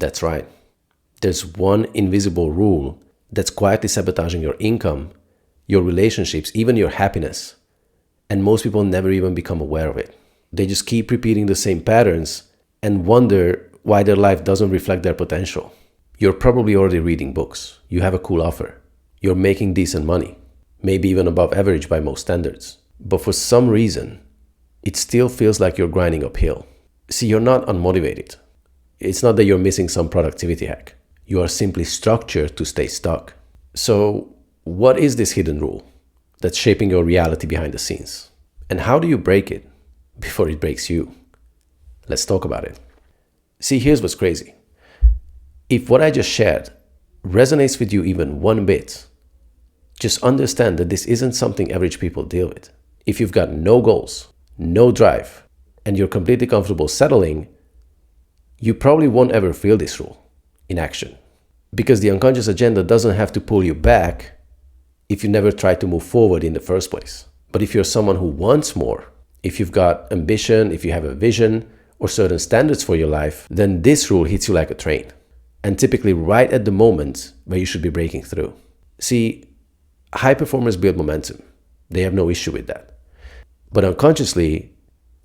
That's right. There's one invisible rule that's quietly sabotaging your income, your relationships, even your happiness. And most people never even become aware of it. They just keep repeating the same patterns and wonder why their life doesn't reflect their potential. You're probably already reading books. You have a cool offer. You're making decent money, maybe even above average by most standards. But for some reason, it still feels like you're grinding uphill. See, you're not unmotivated. It's not that you're missing some productivity hack. You are simply structured to stay stuck. So, what is this hidden rule that's shaping your reality behind the scenes? And how do you break it before it breaks you? Let's talk about it. See, here's what's crazy. If what I just shared resonates with you even one bit, just understand that this isn't something average people deal with. If you've got no goals, no drive, and you're completely comfortable settling, you probably won't ever feel this rule in action. Because the unconscious agenda doesn't have to pull you back if you never tried to move forward in the first place. But if you're someone who wants more, if you've got ambition, if you have a vision or certain standards for your life, then this rule hits you like a train. And typically right at the moment where you should be breaking through. See, high performers build momentum. They have no issue with that. But unconsciously,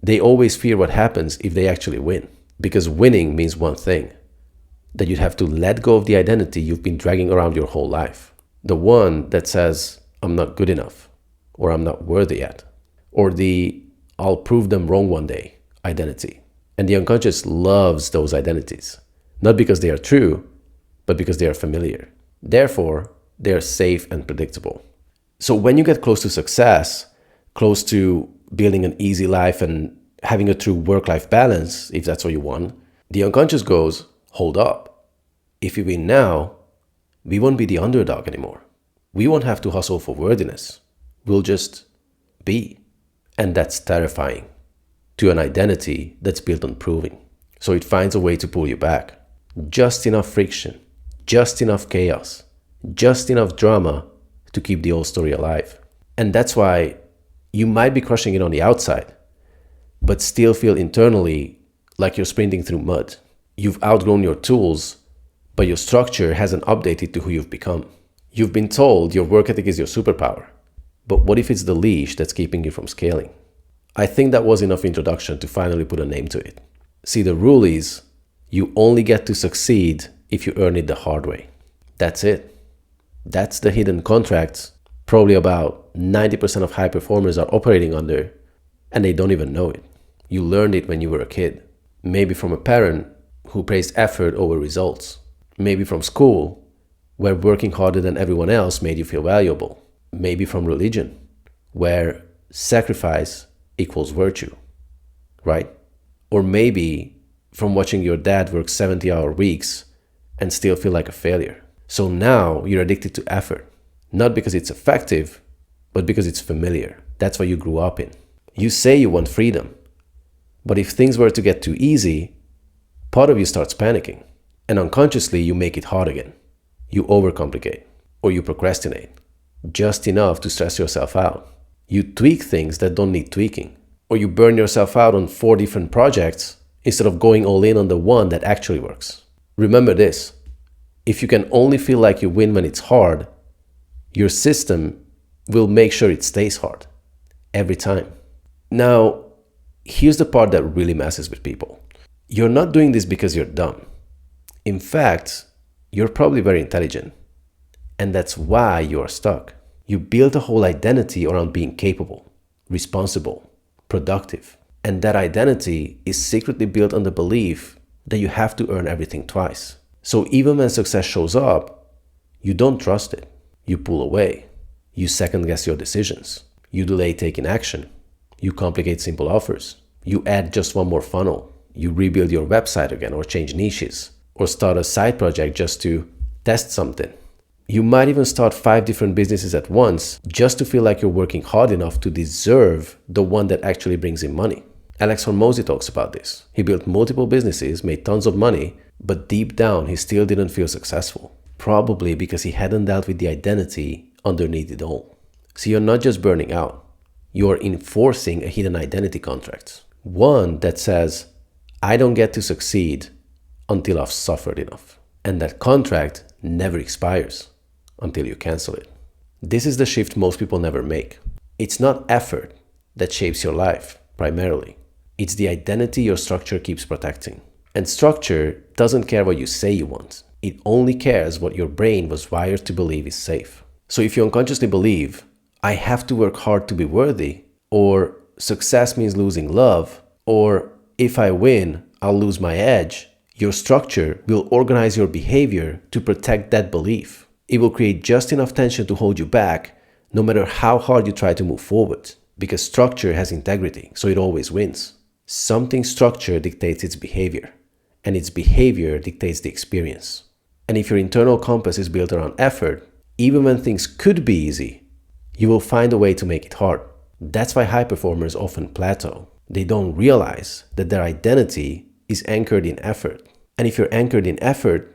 they always fear what happens if they actually win. Because winning means one thing, that you'd have to let go of the identity you've been dragging around your whole life. The one that says, I'm not good enough, or I'm not worthy yet, or the I'll prove them wrong one day identity. And the unconscious loves those identities, not because they are true, but because they are familiar. Therefore, they are safe and predictable. So when you get close to success, close to building an easy life and having a true work-life balance, if that's what you want, the unconscious goes, hold up. If we win now, we won't be the underdog anymore. We won't have to hustle for worthiness. We'll just be. And that's terrifying to an identity that's built on proving. So it finds a way to pull you back. Just enough friction, just enough chaos, just enough drama to keep the old story alive. And that's why you might be crushing it on the outside, but still feel internally like you're sprinting through mud. You've outgrown your tools, but your structure hasn't updated to who you've become. You've been told your work ethic is your superpower, but what if it's the leash that's keeping you from scaling? I think that was enough introduction to finally put a name to it. See, the rule is you only get to succeed if you earn it the hard way. That's it. That's the hidden contracts probably about 90% of high performers are operating under, and they don't even know it. You learned it when you were a kid. Maybe from a parent who praised effort over results. Maybe from school, where working harder than everyone else made you feel valuable. Maybe from religion, where sacrifice equals virtue, right? Or maybe from watching your dad work 70-hour weeks and still feel like a failure. So now you're addicted to effort, not because it's effective, but because it's familiar. That's what you grew up in. You say you want freedom, but if things were to get too easy, part of you starts panicking, and unconsciously you make it hard again. You overcomplicate, or you procrastinate, just enough to stress yourself out. You tweak things that don't need tweaking, or you burn yourself out on 4 different projects instead of going all in on the one that actually works. Remember this, if you can only feel like you win when it's hard, your system will make sure it stays hard, every time. Now, here's the part that really messes with people. You're not doing this because you're dumb. In fact, you're probably very intelligent, and that's why you are stuck. You built a whole identity around being capable, responsible, productive. And that identity is secretly built on the belief that you have to earn everything twice. So even when success shows up, you don't trust it. You pull away. You second guess your decisions. You delay taking action. You complicate simple offers. You add just one more funnel. You rebuild your website again or change niches or start a side project just to test something. You might even start 5 different businesses at once just to feel like you're working hard enough to deserve the one that actually brings in money. Alex Hormozi talks about this. He built multiple businesses, made tons of money, but deep down he still didn't feel successful. Probably because he hadn't dealt with the identity underneath it all. So you're not just burning out. You're enforcing a hidden identity contract. One that says, I don't get to succeed until I've suffered enough. And that contract never expires until you cancel it. This is the shift most people never make. It's not effort that shapes your life, primarily. It's the identity your structure keeps protecting. And structure doesn't care what you say you want. It only cares what your brain was wired to believe is safe. So if you unconsciously believe, I have to work hard to be worthy, or success means losing love, or if I win, I'll lose my edge, your structure will organize your behavior to protect that belief. It will create just enough tension to hold you back, no matter how hard you try to move forward, because structure has integrity, so it always wins. Something structure dictates its behavior, and its behavior dictates the experience. And if your internal compass is built around effort, even when things could be easy, you will find a way to make it hard. That's why high performers often plateau. They don't realize that their identity is anchored in effort. And if you're anchored in effort,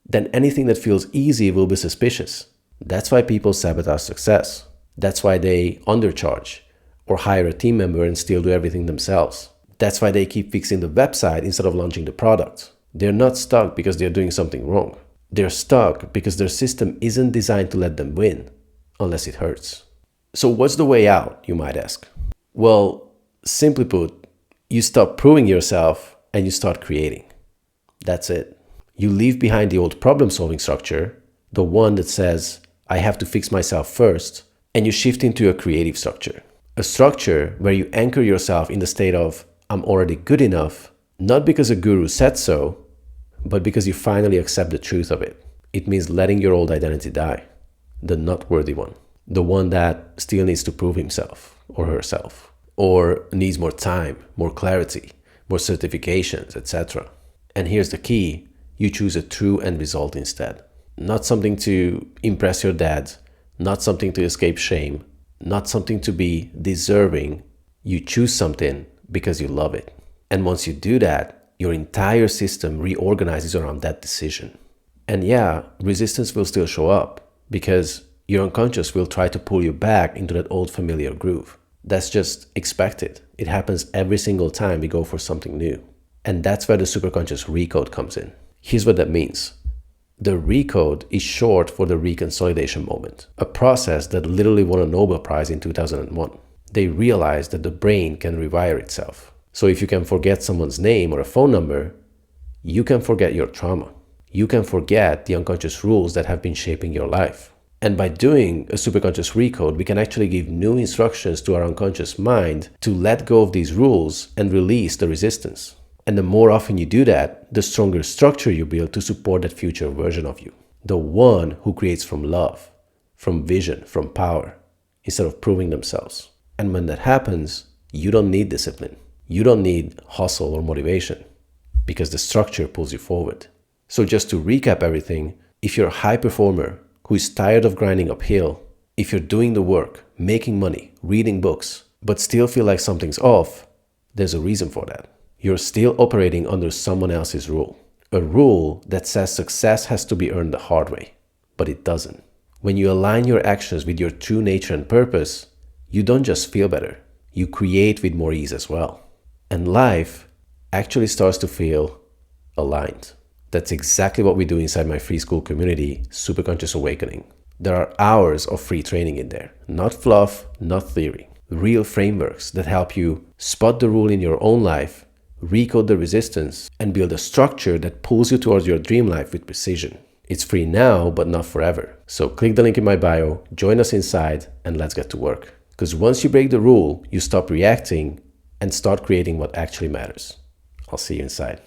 then anything that feels easy will be suspicious. That's why people sabotage success. That's why they undercharge or hire a team member and still do everything themselves. That's why they keep fixing the website instead of launching the product. They're not stuck because they're doing something wrong. They're stuck because their system isn't designed to let them win, unless it hurts. So what's the way out, you might ask? Well, simply put, you stop proving yourself and you start creating. That's it. You leave behind the old problem-solving structure, the one that says, I have to fix myself first, and you shift into a creative structure. A structure where you anchor yourself in the state of, I'm already good enough, not because a guru said so, but because you finally accept the truth of it. It means letting your old identity die, the not worthy one, the one that still needs to prove himself or herself, or needs more time, more clarity, more certifications, etc. And here's the key, you choose a true end result instead. Not something to impress your dad, not something to escape shame, not something to be deserving. You choose something because you love it. And once you do that, your entire system reorganizes around that decision. And yeah, resistance will still show up because your unconscious will try to pull you back into that old familiar groove. That's just expected. It happens every single time we go for something new. And that's where the superconscious recode comes in. Here's what that means. The recode is short for the reconsolidation moment, a process that literally won a Nobel Prize in 2001. They realized that the brain can rewire itself. So if you can forget someone's name or a phone number, you can forget your trauma. You can forget the unconscious rules that have been shaping your life. And by doing a superconscious recode, we can actually give new instructions to our unconscious mind to let go of these rules and release the resistance. And the more often you do that, the stronger structure you build to support that future version of you. The one who creates from love, from vision, from power, instead of proving themselves. And when that happens, you don't need discipline. You don't need hustle or motivation because the structure pulls you forward. So just to recap everything, if you're a high performer who is tired of grinding uphill, if you're doing the work, making money, reading books, but still feel like something's off, there's a reason for that. You're still operating under someone else's rule. A rule that says success has to be earned the hard way, but it doesn't. When you align your actions with your true nature and purpose, you don't just feel better, you create with more ease as well. And life actually starts to feel aligned. That's exactly what we do inside my free Skool community, Superconscious Awakening. There are hours of free training in there, not fluff, not theory. Real frameworks that help you spot the rule in your own life, recode the resistance, and build a structure that pulls you towards your dream life with precision. It's free now, but not forever. So click the link in my bio, join us inside, and let's get to work. Because once you break the rule, you stop reacting and start creating what actually matters. I'll see you inside.